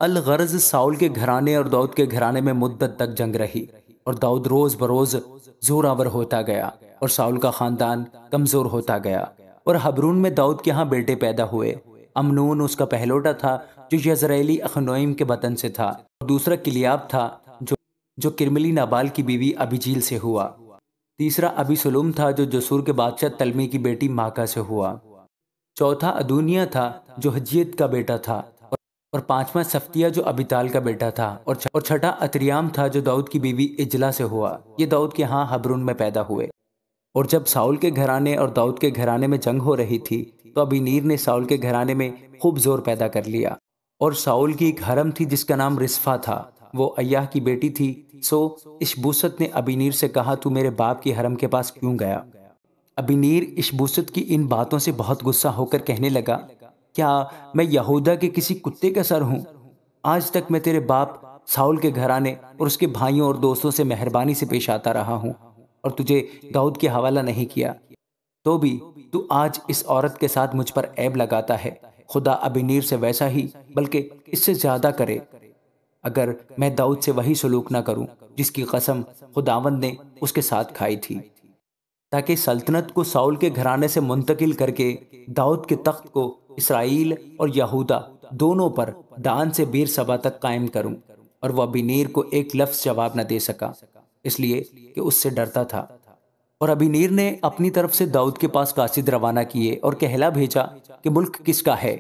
अल-गरज़ Saul के घराने और दाऊद के घराने में मुद्दत तक जंग रही और दाऊद रोज़ बरोज़ ज़ोरावर होता गया और साउल का ख़ानदान कमज़ोर होता गया। और हबरून में दाऊद के यहाँ बेटे पैदा हुए। अमनून उसका पहलोटा था जो यज़रेली अखनोइम के वतन से था, और दूसरा किलियाब था जो जो किरमली नाबाल की बीवी अबीजील से हुआ। तीसरा अबीसुलुम था जो जसूर के बादशाह तलमी की बेटी माका से हुआ। चौथा अदूनिया था जो हजियत का बेटा था, और पांचवा सफ्तिया जो अबिताल का बेटा था, और छठा अतरियाम था जो दाऊद की बीवी इजला से हुआ। ये दाऊद के यहाँ हबरून में पैदा हुए। और जब साउल के घराने और दाऊद के घराने में जंग हो रही थी तो अबीनीर ने साउल के घराने में खूब जोर पैदा कर लिया। और साउल की एक हरम थी जिसका नाम रिस्फा था, वो अय्याह की बेटी थी। सो इशबूसत ने अबीनीर से कहा, तू मेरे बाप की हरम के पास क्यों गया? अबीनीर इशबूसत की इन बातों से बहुत गुस्सा होकर कहने लगा, क्या मैं यहूदा के किसी कुत्ते का सर हूँ? आज तक मैं तेरे बाप साउल के घराने और उसके भाइयों और दोस्तों से मेहरबानी से पेश आता रहा हूँ और तुझे दाऊद के हवाला नहीं किया, तो भी तू आज इस औरत के साथ मुझ पर ऐब लगाता है। खुदा अबीनीर से वैसा ही बल्कि इससे ज्यादा करे, अगर मैं दाऊद से वही सलूक ना करूं जिसकी कसम खुदावंद ने उसके साथ खाई थी, ताकि सल्तनत को साउल के घराने से मुंतकिल करके दाऊद के तख्त को इसराइल और यहूदा दोनों पर दान से बीर सबा तक कायम करूं। और वह अबीनीर को एक लफ्ज जवाब न दे सका, इसलिए कि उससे डरता था। और अबीनीर ने अपनी तरफ से दाऊद के पास कासिद रवाना किए और कहला भेजा कि मुल्क किसका है?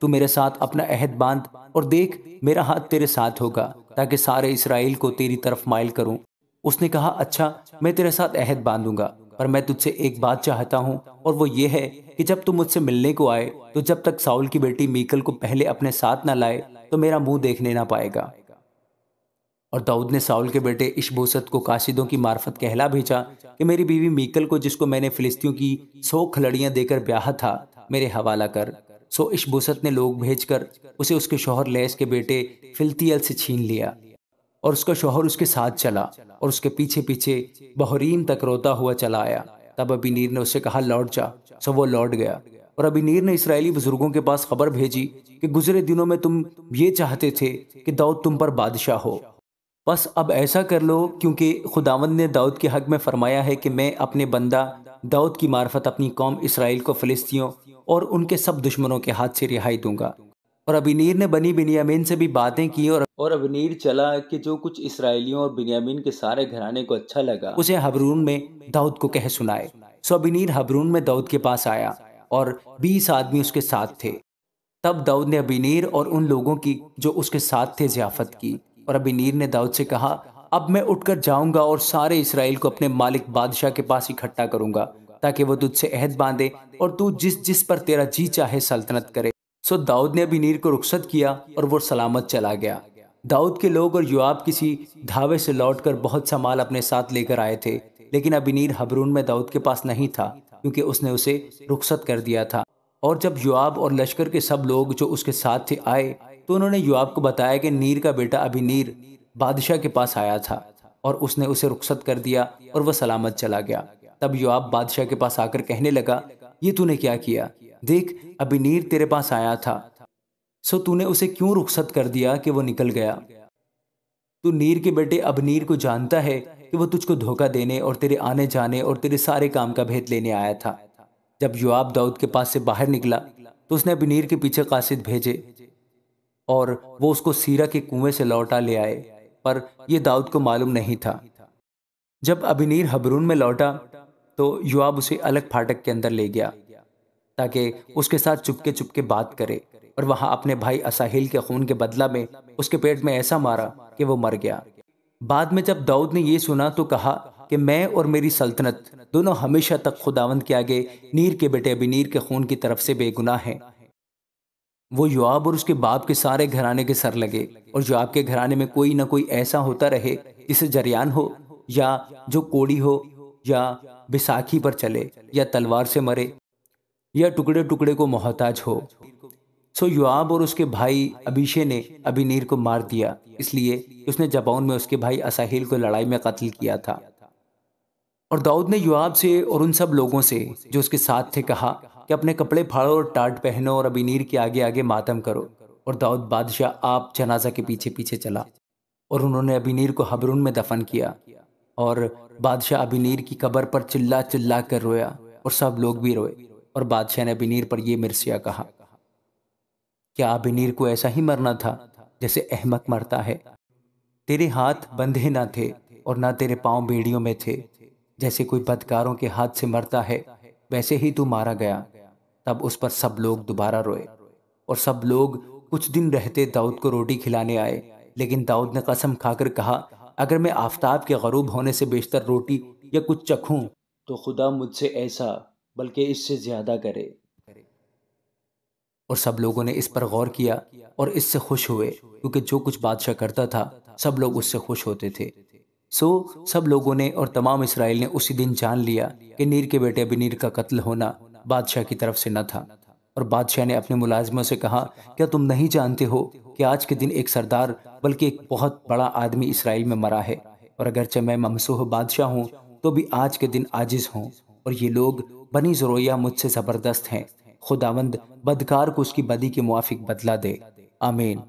तू मेरे साथ अपना अहद बांध और देख, मेरा हाथ तेरे साथ होगा ताकि सारे इसराइल को तेरी तरफ माइल करूं। उसने कहा, अच्छा, मैं तेरे साथ अहद बांधूंगा, पर मैं तुझसे एक बात चाहता हूं, और वो ये है कि जब तू मुझसे मिलने को आए तो जब तक साउल की बेटी मीकल को पहले अपने साथ न लाए तो मेरा मुंह देखने ना पाएगा। और दाऊद ने साउल के बेटे इशबोसत को कासिदों की मार्फत कहला भेजा कि मेरी बीवी मीकल को, जिसको मैंने फिलिस्तियों की 100 खलड़ियां देकर ब्याह था, मेरे हवाला कर। सो इशबोसत ने लोग भेजकर उसे उसके शौहर लैस के बेटे फिल्तियल से छीन लिया, और उसका शौहर उसके साथ चला और उसके पीछे पीछे बहरीम तक रोता हुआ चला आया। तब अबीनीर ने उससे कहा, लौट जा। सो वो लौट गया। और अबीनीर ने इसराइली बुजुर्गों के पास खबर भेजी कि गुजरे दिनों में तुम ये चाहते थे कि दाऊद तुम पर बादशाह हो, बस अब ऐसा कर लो, क्योंकि खुदावंद ने दाऊद के हक में फरमाया है कि मैं अपने बंदा दाऊद की मार्फत अपनी कौम इसराइल को फिलिस्तियों और उनके सब दुश्मनों के हाथ से रिहाई दूंगा। और अबीनीर ने बनी बिन्यामीन से भी बातें की, और अबीनीर चला कि जो कुछ इसराइलियों और बिन्यामीन के सारे घराने को अच्छा लगा उसे हबरून में दाऊद को कह सुनाए। सो अबीनीर हबरून में दाऊद के पास आया और 20 आदमी उसके साथ थे। तब दाऊद ने अबीनीर और उन लोगों की जो उसके साथ थे ज़ियाफत की। और अबीनीर ने दाऊद से कहा, अब मैं उठकर जाऊंगा और सारे इसराइल को अपने मालिक बादशाह के पास इकट्ठा करूंगा, ताकि वो तुझसे अहद बांधे और तू जिस जिस पर तेरा जी चाहे सल्तनत करे। सो दाऊद ने अबीनीर को रुखसत किया और वो सलामत चला गया। दाऊद के लोग और योआब किसी धावे से लौटकर बहुत सा माल अपने साथ लेकर आए थे, लेकिन अबीनीर हबरून में दाऊद के पास नहीं था, क्योंकि उसने उसे रुखसत कर दिया था। और जब योआब और लश्कर के सब लोग जो उसके साथ थे आए, तो उन्होंने योआब को बताया कि नीर का बेटा अबीनीर बादशाह के पास आया था और उसने उसे रुखसत कर दिया और वह सलामत चला गया। तब योआब बादशाह के पास आकर कहने लगा, ये तूने क्या किया? देख, अबीनीर तेरे पास आया था, सो तूने उसे क्यों रुखसत कर दिया कि वो निकल गया? तू नीर के बेटे अबनीर को जानता है कि वो तुझको धोखा देने और तेरे आने जाने और तेरे सारे काम का भेद लेने आया था। जब योआब दाऊद के पास से बाहर निकला तो उसने अबनीर के पीछे कासिद भेजे और वो उसको सीरा के कुएं से लौटा ले आए, पर यह दाऊद को मालूम नहीं था। जब अबनीर हबरून में लौटा तो योआब उसे अलग फाटक के अंदर ले गया ताकि उसके साथ चुपके चुपके बात करे, और वहां अपने भाई असाहिल के खून के बदला में उसके पेट में ऐसा मारा कि वो मर गया। बाद में जब दाऊद ने ये सुना तो कहा कि मैं और मेरी सल्तनत दोनों हमेशा तक खुदावंद के आगे नीर के बेटे अबीनीर के खून की तरफ से बेगुनाह हैं। वो योआब और उसके बाप के सारे घराने के सर लगे, और योआब के घराने में कोई ना कोई ऐसा होता रहे जिसे जरियान हो, या जो कोड़ी हो, या बैसाखी पर चले, या तलवार से मरे, या टुकड़े टुकड़े को मोहताज हो। सो योआब और उसके भाई अबीशे ने अबीनीर को मार दिया, इसलिए कि उसने जबौन में उसके भाई असाहिल को लड़ाई में कत्ल किया था। और दाऊद ने योआब से और उन सब लोगों से जो उसके साथ थे कहा कि अपने कपड़े फाड़ो और टाट पहनो और अबीनीर के आगे आगे मातम करो। और दाऊद बादशाह आप जनाजा के पीछे पीछे चला और उन्होंने अबीनीर को हबरून में दफन किया। और बादशाह अबीनीर की कब्र पर चिल्ला चिल्ला कर रोया और सब लोग भी रोए। और बादशाह ने अबीनीर पर यह मिर्सिया कहा, क्या अबीनीर को ऐसा ही मरना था जैसे अहमक मरता है? तेरे हाथ बंधे ना थे और ना तेरे पांव बेड़ियों में थे। जैसे कोई बदकारों के हाथ से मरता है वैसे ही तू मारा गया। तब उस पर सब लोग दोबारा रोए और सब लोग कुछ दिन रहते दाऊद को रोटी खिलाने आए। लेकिन दाऊद ने कसम खाकर कहा, अगर मैं आफताब के गरूब होने से बेशतर रोटी या कुछ चखूं तो खुदा मुझसे ऐसा बल्कि इससे ज्यादा करे। और सब लोगों ने इस पर गौर किया और इससे खुश हुए, क्योंकि जो कुछ बादशाह करता था सब लोग उससे खुश होते थे। सब लोगों ने और तमाम इसराइल ने उसी दिन जान लिया कि नीर के बेटे अबीनीर का कत्ल होना बादशाह की तरफ से न था। और बादशाह ने अपने मुलाजिमों से कहा, क्या तुम नहीं जानते हो कि आज के दिन एक सरदार बल्कि एक बहुत बड़ा आदमी इसराइल में मरा है? और अगरचे मैं ममसूह बादशाह हूँ तो भी आज के दिन आजिज हूँ। और ये लोग बनी ज़ुरैया मुझसे ज़बरदस्त हैं। खुदावंद बदकार को उसकी बदी के मुआफिक बदला दे। आमीन।